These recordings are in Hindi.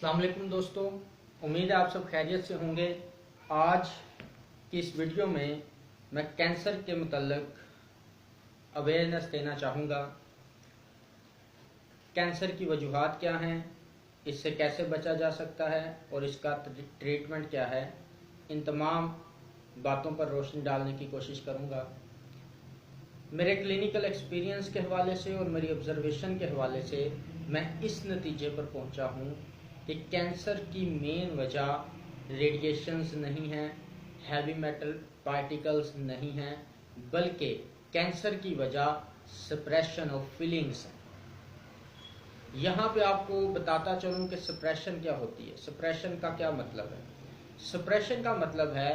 अस्सलाम वालेकुम दोस्तों, उम्मीद है आप सब खैरियत से होंगे। आज की इस वीडियो में मैं कैंसर के मतलब अवेयरनेस देना चाहूँगा। कैंसर की वजूहात क्या हैं, इससे कैसे बचा जा सकता है और इसका ट्रीटमेंट क्या है, इन तमाम बातों पर रोशनी डालने की कोशिश करूँगा। मेरे क्लिनिकल एक्सपीरियंस के हवाले से और मेरी ऑब्जर्वेशन के हवाले से मैं इस नतीजे पर पहुँचा हूँ कि कैंसर की मेन वजह रेडिएशंस नहीं है, हैवी मेटल पार्टिकल्स नहीं हैं, बल्कि कैंसर की वजह सप्रेशन ऑफ फीलिंग्स है। यहाँ पे आपको बताता चलूँ कि सप्रेशन क्या होती है। सप्रेशन का क्या मतलब है? सप्रेशन का मतलब है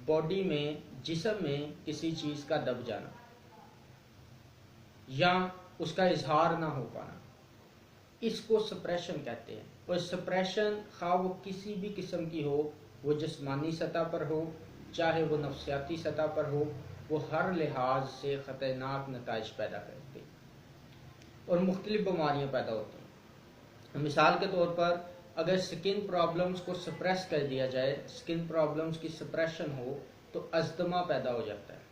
बॉडी में, जिस्म में किसी चीज़ का दब जाना या उसका इजहार ना हो पाना, इसको सप्रेशन कहते हैं। और सप्रेशन खा वो किसी भी किस्म की हो, वो जिस्मानी सतह पर हो चाहे वो नफ्सियाती सतह पर हो, वो हर लिहाज से ख़तरनाक नताइज पैदा करती है और मुख्तलिफ बीमारियाँ पैदा होती हैं। मिसाल के तौर पर अगर स्किन प्रॉब्लम्स को सप्रेस कर दिया जाए, स्किन प्रॉब्लम्स की सप्रेशन हो तो अस्थमा पैदा हो जाता है।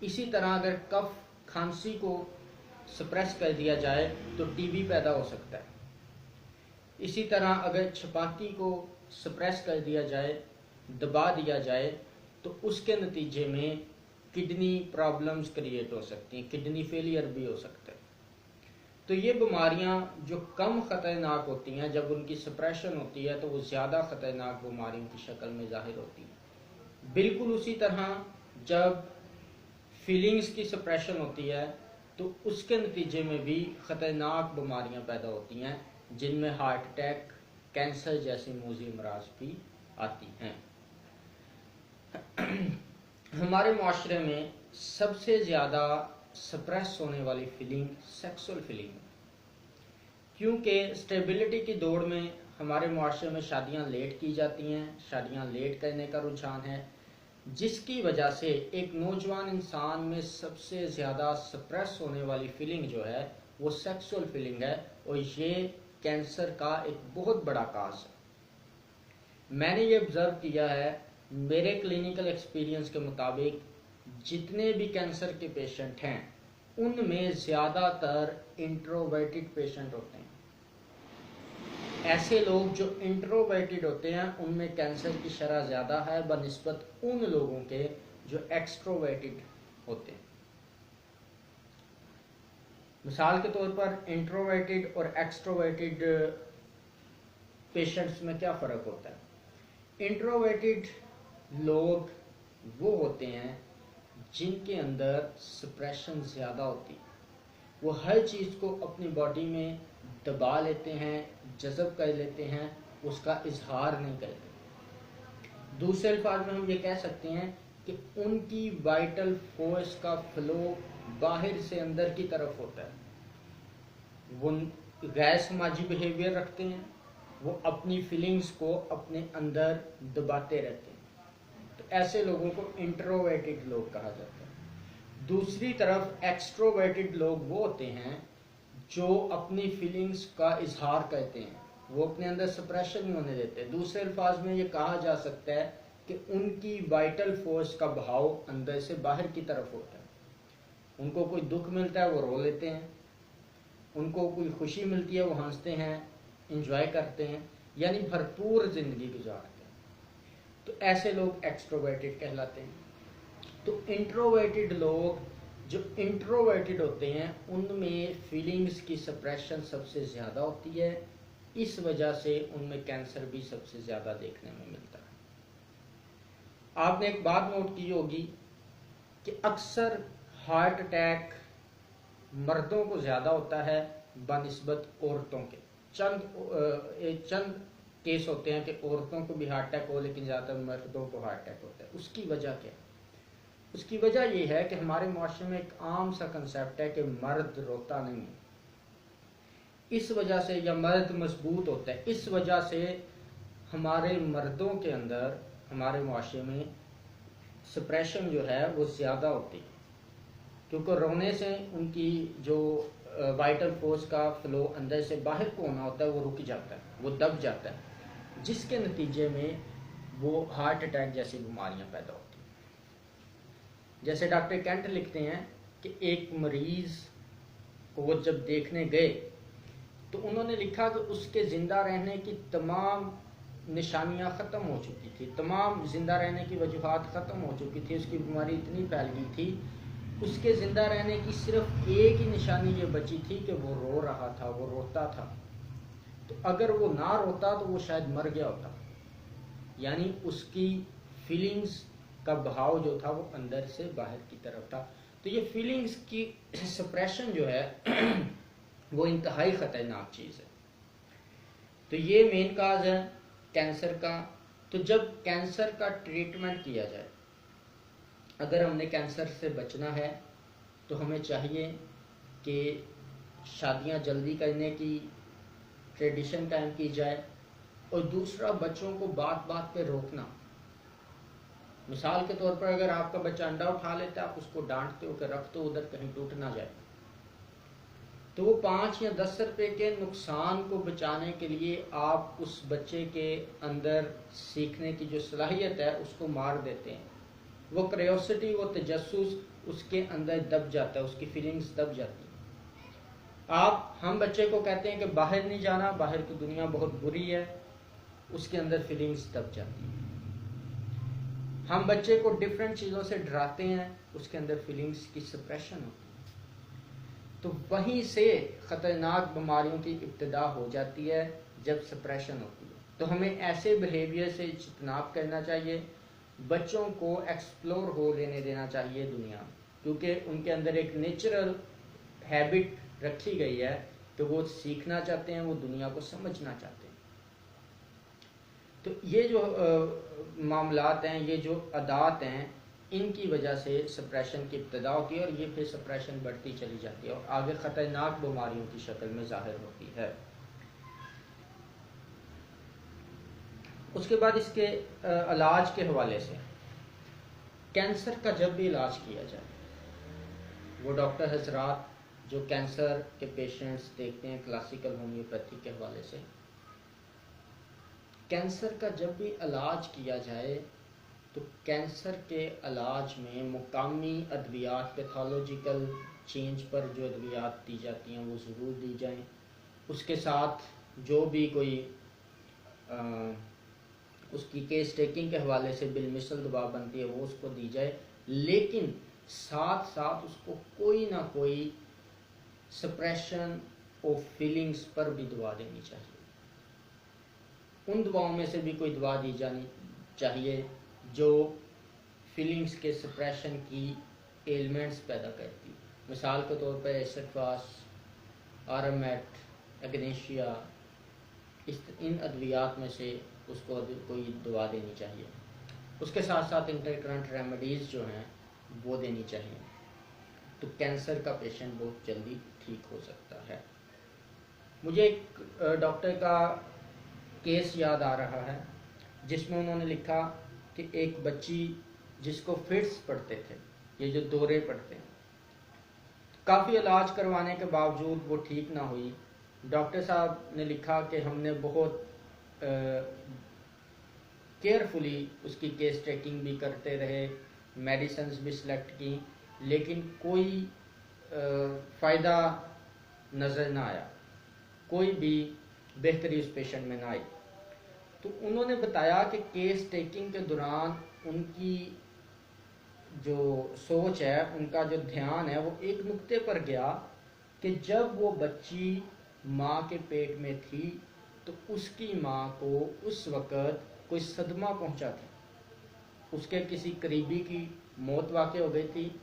इसी तरह अगर कफ खांसी को सप्रेस कर दिया जाए तो टीबी पैदा हो सकता है। इसी तरह अगर छपाकी को सप्रेस कर दिया जाए, दबा दिया जाए, तो उसके नतीजे में किडनी प्रॉब्लम्स क्रिएट हो सकती हैं, किडनी फेलियर भी हो सकता है। तो ये बीमारियां जो कम ख़तरनाक होती हैं, जब उनकी सप्रेशन होती है तो वो ज़्यादा ख़तरनाक बीमारियों की शक्ल में ज़ाहिर होती हैं। बिल्कुल उसी तरह जब फीलिंग्स की सप्रेशन होती है तो उसके नतीजे में भी ख़तरनाक बीमारियां पैदा होती हैं, जिनमें हार्ट अटैक, कैंसर जैसी मूजी अमराज भी आती हैं। हमारे माशरे में सबसे ज़्यादा सप्रेस होने वाली फीलिंग सेक्सुअल फीलिंग है, क्योंकि स्टेबिलिटी की दौड़ में हमारे माशरे में शादियां लेट की जाती हैं, शादियां लेट करने का रुझान है, जिसकी वजह से एक नौजवान इंसान में सबसे ज़्यादा सप्रेस होने वाली फीलिंग जो है वो सेक्सुअल फीलिंग है, और ये कैंसर का एक बहुत बड़ा काज है। मैंने ये ऑब्ज़र्व किया है, मेरे क्लिनिकल एक्सपीरियंस के मुताबिक जितने भी कैंसर के पेशेंट हैं उनमें ज़्यादातर इंट्रोवर्टेड पेशेंट होते हैं। ऐसे लोग जो इंट्रोवर्टेड होते हैं उनमें कैंसर की शरह ज़्यादा है बनिस्बत उन लोगों के जो एक्सट्रोवर्टेड होते हैं। मिसाल के तौर पर इंट्रोवर्टेड और एक्सट्रोवर्टेड पेशेंट्स में क्या फ़र्क होता है? इंट्रोवर्टेड लोग वो होते हैं जिनके अंदर सप्रेशन ज़्यादा होती है, वो हर चीज़ को अपनी बॉडी में दबा लेते हैं, जज़ब कर लेते हैं, उसका इजहार नहीं करते। दूसरे अल्फाज में हम ये कह सकते हैं कि उनकी वाइटल फोर्स का फ्लो बाहर से अंदर की तरफ होता है। वो गैर समाजी बिहेवियर रखते हैं, वो अपनी फीलिंग्स को अपने अंदर दबाते रहते हैं। तो ऐसे लोगों को इंट्रोवर्टेड लोग कहा जाता है। दूसरी तरफ एक्सट्रोवर्टेड लोग वो होते हैं जो अपनी फीलिंग्स का इजहार करते हैं, वो अपने अंदर सप्रेशन नहीं होने देते। दूसरे अल्फाज में ये कहा जा सकता है कि उनकी वाइटल फोर्स का बहाव अंदर से बाहर की तरफ होता है। उनको कोई दुख मिलता है वो रो लेते हैं, उनको कोई खुशी मिलती है वो हंसते हैं, इंजॉय करते हैं, यानी भरपूर ज़िंदगी गुजारते हैं। तो ऐसे लोग एक्सट्रोवर्टेड कहलाते हैं। तो इंट्रोवर्टेड लोग जो इंट्रोवर्टेड होते हैं उनमें फीलिंग्स की सप्रेशन सबसे ज़्यादा होती है, इस वजह से उनमें कैंसर भी सबसे ज़्यादा देखने में मिलता है। आपने एक बात नोट की होगी कि अक्सर हार्ट अटैक मर्दों को ज़्यादा होता है बनिस्बत औरतों के। चंद केस होते हैं कि औरतों को भी हार्ट अटैक हो, लेकिन ज़्यादातर मर्दों को हार्ट अटैक होता है। उसकी वजह क्या है? उसकी वजह यह है कि हमारे माशरे में एक आम सा कंसेप्ट है कि मर्द रोता नहीं है, इस वजह से, या मर्द मजबूत होता है, इस वजह से हमारे मर्दों के अंदर, हमारे माशरे में सप्रेशन जो है वो ज़्यादा होती है, क्योंकि रोने से उनकी जो वाइटल फोर्स का फ्लो अंदर से बाहर को होना होता है वो रुक जाता है, वो दब जाता है, जिसके नतीजे में वो हार्ट अटैक जैसी बीमारियां पैदा होती हैं। जैसे डॉक्टर कैंट लिखते हैं कि एक मरीज को वो जब देखने गए तो उन्होंने लिखा कि उसके ज़िंदा रहने की तमाम निशानियां ख़त्म हो चुकी थी, तमाम ज़िंदा रहने की वजूहात ख़त्म हो चुकी थी, उसकी बीमारी इतनी फैल गई थी, उसके ज़िंदा रहने की सिर्फ एक ही निशानी ये बची थी कि वो रो रहा था, वो रोता था। तो अगर वो ना रोता तो वो शायद मर गया होता, यानी उसकी फीलिंग्स का बहाव जो था वो अंदर से बाहर की तरफ था। तो ये फीलिंग्स की सप्रेशन जो है वो इंतहाई ख़तरनाक चीज़ है। तो ये मेन काज है कैंसर का। तो जब कैंसर का ट्रीटमेंट किया जाए, अगर हमने कैंसर से बचना है तो हमें चाहिए कि शादियां जल्दी करने की ट्रेडिशन कायम की जाए, और दूसरा बच्चों को बात बात पे रोकना। मिसाल के तौर पर अगर आपका बच्चा अंडा उठा लेता है, आप उसको डांटते हो कि रख दो उधर, कहीं टूट ना जाए, तो वो 5 या 10 रुपए के नुकसान को बचाने के लिए आप उस बच्चे के अंदर सीखने की जो सलाहियत है उसको मार देते हैं। वो क्यूरियोसिटी, वो तजस्सुस उसके अंदर दब जाता है, उसकी फीलिंग्स दब जाती है। हम बच्चे को कहते हैं कि बाहर नहीं जाना, बाहर की दुनिया बहुत बुरी है, उसके अंदर फीलिंग्स दब जाती है। हम बच्चे को डिफरेंट चीज़ों से डराते हैं, उसके अंदर फीलिंग्स की सप्रेशन होती है। तो वहीं से ख़तरनाक बीमारियों की इब्तिदा हो जाती है जब सप्रेशन होती है। तो हमें ऐसे बिहेवियर से इज्तनाब करना चाहिए, बच्चों को एक्सप्लोर हो लेने देना चाहिए दुनिया, क्योंकि उनके अंदर एक नेचुरल हैबिट रखी गई है तो वो सीखना चाहते हैं, वो दुनिया को समझना चाहते हैं। तो ये जो मामलात हैं, ये जो अदात हैं, इनकी वजह से सप्रेशन की इब्तिदा होती है, और ये फिर सप्रेशन बढ़ती चली जाती है और आगे ख़तरनाक बीमारियों की शक्ल में ज़ाहिर होती है। उसके बाद इसके इलाज के हवाले से, कैंसर का जब भी इलाज किया जाए, वो डॉक्टर हजरात जो कैंसर के पेशेंट्स देखते हैं क्लासिकल होम्योपैथी के हवाले से, कैंसर का जब भी इलाज किया जाए तो कैंसर के इलाज में मुकामी अद्वियात, पैथोलॉजिकल चेंज पर जो अद्वियात दी जाती हैं वो ज़रूर दी जाएं। उसके साथ जो भी कोई उसकी केस टेकिंग के हवाले से बिलमिसल दवा बनती है वो उसको दी जाए, लेकिन साथ साथ उसको कोई ना कोई सप्रेशन ऑफ फीलिंग्स पर भी दवा देनी चाहिए। उन दवाओं में से भी कोई दवा दी जानी चाहिए जो फीलिंग्स के सप्रेशन की एलिमेंट्स पैदा करती। मिसाल के तौर पर एसेटवास, आरामेट, एग्नेशिया, इन अद्वियात में से उसको कोई दवा देनी चाहिए। उसके साथ साथ इंटरकरेंट रेमेडीज़ जो हैं वो देनी चाहिए, तो कैंसर का पेशेंट बहुत जल्दी ठीक हो सकता है। मुझे एक डॉक्टर का केस याद आ रहा है जिसमें उन्होंने लिखा कि एक बच्ची जिसको फिट्स पड़ते थे, ये जो दौरे पड़ते हैं, काफ़ी इलाज करवाने के बावजूद वो ठीक ना हुई। डॉक्टर साहब ने लिखा कि हमने बहुत केयरफुली उसकी केस टेकिंग भी करते रहे, मेडिसिन्स भी सिलेक्ट की, लेकिन कोई फ़ायदा नज़र ना आया, कोई भी बेहतरी उस पेशेंट में ना आई। तो उन्होंने बताया कि केस टेकिंग के दौरान उनकी जो सोच है, उनका जो ध्यान है, वो एक नुक्ते पर गया कि जब वो बच्ची माँ के पेट में थी तो उसकी माँ को उस वक़्त कोई सदमा पहुँचा था, उसके किसी करीबी की मौत वाक़ई हो गई थी।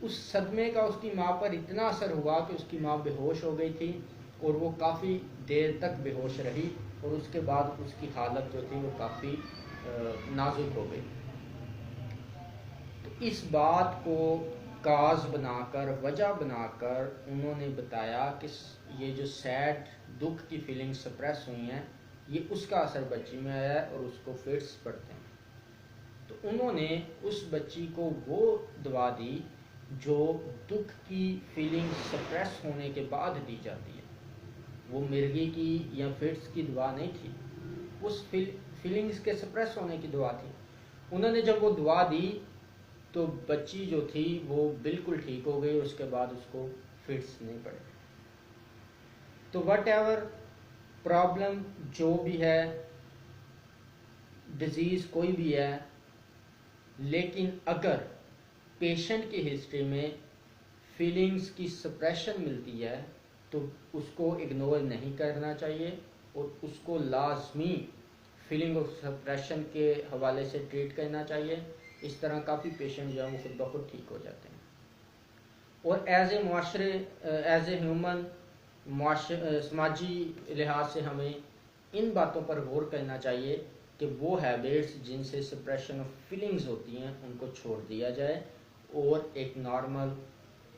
उस सदमे का उसकी माँ पर इतना असर हुआ कि उसकी माँ बेहोश हो गई थी और वो काफ़ी देर तक बेहोश रही, और उसके बाद उसकी हालत जो थी वो काफ़ी नाजुक हो गई। तो इस बात को काज बनाकर, वजह बनाकर उन्होंने बताया कि ये जो सैड, दुख की फीलिंग सप्रेस हुई हैं, ये उसका असर बच्ची में आया है और उसको फिट्स पड़ते हैं। तो उन्होंने उस बच्ची को वो दवा दी जो दुख की फीलिंग सप्रेस होने के बाद दी जाती है, वो मिर्गी की या फिट्स की दवा नहीं थी, उस फीलिंग्स के सप्रेस होने की दवा थी। उन्होंने जब वो दवा दी तो बच्ची जो थी वो बिल्कुल ठीक हो गई, उसके बाद उसको फिट्स नहीं पड़े। तो वट एवर प्रॉब्लम जो भी है, डिजीज़ कोई भी है, लेकिन अगर पेशेंट की हिस्ट्री में फीलिंग्स की सप्रेशन मिलती है तो उसको इग्नोर नहीं करना चाहिए और उसको लाजमी फीलिंग ऑफ सप्रेशन के हवाले से ट्रीट करना चाहिए। इस तरह काफ़ी पेशेंट जो है वो खुद ब खुद ठीक हो जाते हैं। और एज ए माशरे, एज ए ह्यूमन, समाजी लिहाज से हमें इन बातों पर गौर करना चाहिए कि वो हैबिट्स जिनसे सप्रेशन ऑफ फीलिंग्स होती हैं उनको छोड़ दिया जाए और एक नॉर्मल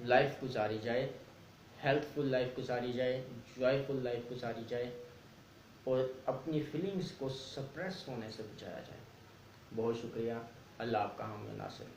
लाइफ गुजारी जाए, हेल्थफुल लाइफ गुजारी जाए, जॉयफुल लाइफ गुजारी जाए और अपनी फीलिंग्स को सप्रेस होने से बचाया जाए। बहुत शुक्रिया। अल्लाह आपका हामी नासिर।